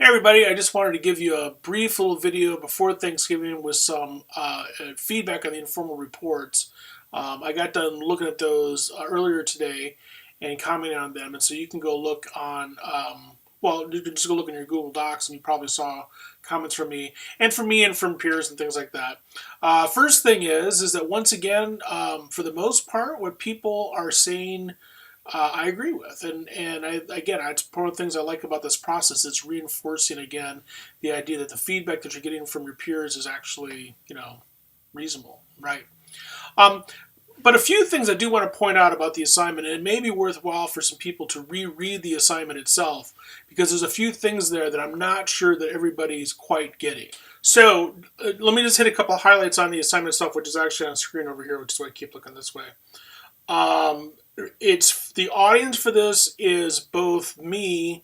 Hey everybody, I just wanted to give you a brief little video before Thanksgiving with some feedback on the informal reports. I got done looking at those earlier today and commenting on them, and so you can go look on, well, you can just go look in your Google Docs and you probably saw comments from me and from peers and things like that. First thing is that once again, for the most part, what people are saying I agree with, again, it's one of the things I like about this process. It's reinforcing again the idea that the feedback that you're getting from your peers is actually, reasonable, right? Um, but a few things I do want to point out about the assignment, and it may be worthwhile for some people to reread the assignment itself, because there's a few things there that I'm not sure that everybody's quite getting. So let me just hit a couple of highlights on the assignment itself, which is actually on screen over here, which is why I keep looking this way. It's the audience for this is both me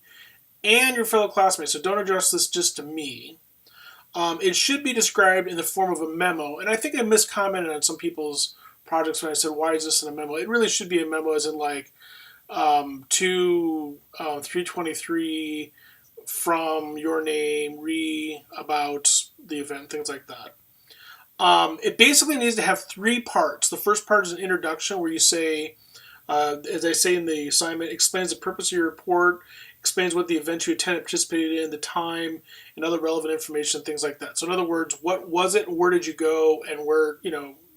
and your fellow classmates, so don't address this just to me. It should be described in the form of a memo, and I think I miscommented on some people's projects when I said, why is this in a memo? It really should be a memo as in like to 323 from your name, about the event, things like that. It basically needs to have three parts. The first part is an introduction where you say, as I say in the assignment, explains the purpose of your report, explains what the event you attended, participated in, the time, and other relevant information, things like that. So in other words, what was it, where did you go, and where,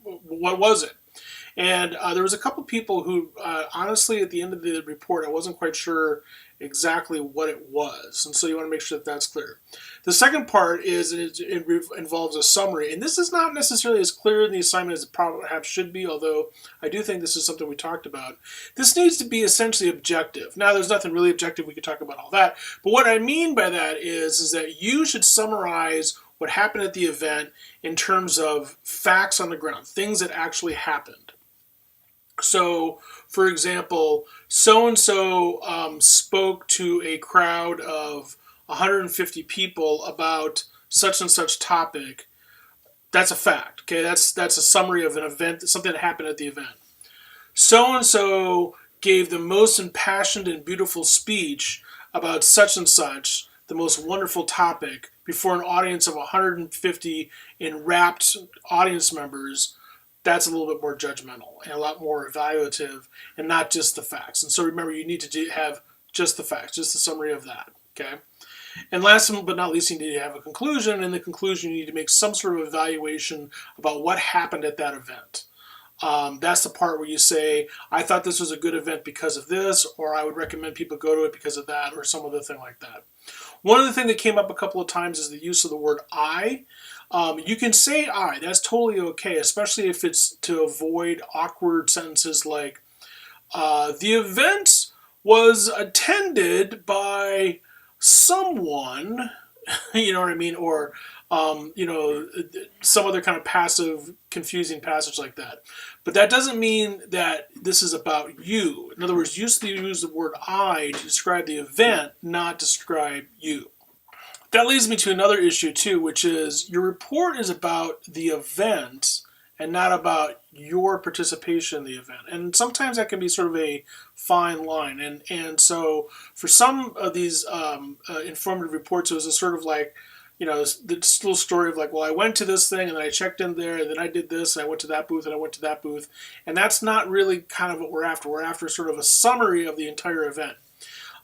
what was it? And there was a couple people who, honestly, at the end of the report, I wasn't quite sure exactly what it was. And so you want to make sure that that's clear. The second part is it involves a summary. And this is not necessarily as clear in the assignment as it perhaps should be, although I do think this is something we talked about. This needs to be essentially objective. Now, there's nothing really objective. We could talk about all that. But what I mean by that is that you should summarize what happened at the event in terms of facts on the ground, things that actually happened. So, for example, so-and-so spoke to a crowd of 150 people about such and such topic. That's a fact, okay? That's a summary of an event, something that happened at the event. So-and-so gave the most impassioned and beautiful speech about such and such, the most wonderful topic, before an audience of 150 enrapt audience members. That's a little bit more judgmental and a lot more evaluative and not just the facts. And so remember, you need to have just the facts, just the summary of that, okay? And last but not least, you need to have a conclusion. And in the conclusion, you need to make some sort of evaluation about what happened at that event. That's the part where you say, I thought this was a good event because of this, or I would recommend people go to it because of that, or some other thing like that. One other thing that came up a couple of times is the use of the word I. You can say I, that's totally okay, especially if it's to avoid awkward sentences like, the event was attended by someone, you know what I mean, or, some other kind of passive, confusing passage like that. But that doesn't mean that this is about you. In other words, use the word I to describe the event, not describe you. That leads me to another issue too, which is your report is about the event and not about your participation in the event. And sometimes that can be sort of a fine line. And so for some of these informative reports, it was a sort of like, this little story of like, well, I went to this thing and then I checked in there and then I did this and I went to that booth and I went to that booth. And that's not really kind of what we're after. We're after sort of a summary of the entire event.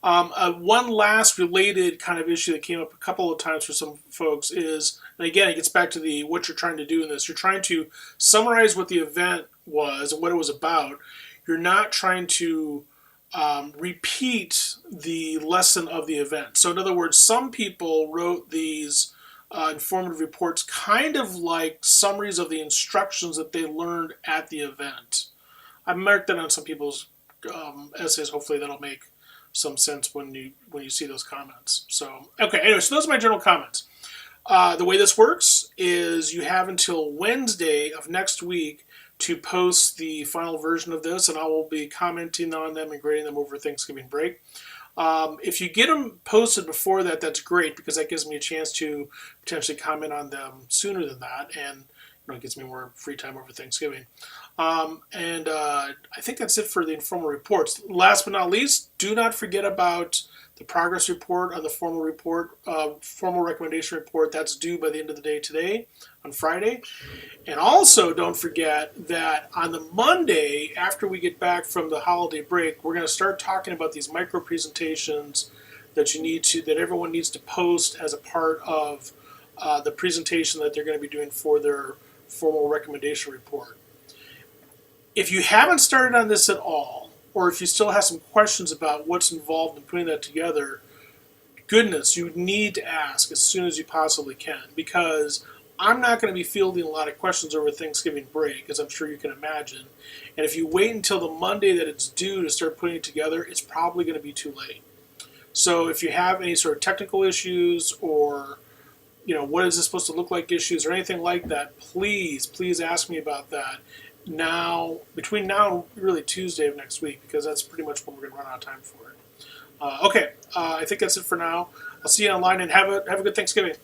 One last related kind of issue that came up a couple of times for some folks is, and again, it gets back to what you're trying to do in this. You're trying to summarize what the event was and what it was about. You're not trying to repeat the lesson of the event. So in other words, some people wrote these informative reports kind of like summaries of the instructions that they learned at the event. I marked that on some people's essays. Hopefully that'll make some sense when you see those comments. So, okay, anyway, so those are my general comments. The way this works is you have until Wednesday of next week to post the final version of this, and I will be commenting on them and grading them over Thanksgiving break. If you get them posted before that, that's great, because that gives me a chance to potentially comment on them sooner than that and It gives me more free time over Thanksgiving. And I think that's it for the informal reports. Last but not least, do not forget about the progress report on the formal report, formal recommendation report. That's due by the end of the day today on Friday. And also, don't forget that on the Monday after we get back from the holiday break, we're going to start talking about these micro presentations that everyone needs to post as a part of the presentation that they're going to be doing for their formal recommendation report. If you haven't started on this at all, or if you still have some questions about what's involved in putting that together, goodness, you need to ask as soon as you possibly can, because I'm not going to be fielding a lot of questions over Thanksgiving break, as I'm sure you can imagine. And if you wait until the Monday that it's due to start putting it together, it's probably going to be too late. So if you have any sort of technical issues or what is this supposed to look like issues or anything like that, please ask me about that now, between now and really Tuesday of next week, because that's pretty much when we're going to run out of time for it. Okay, I think that's it for now. I'll see you online, and have a good Thanksgiving.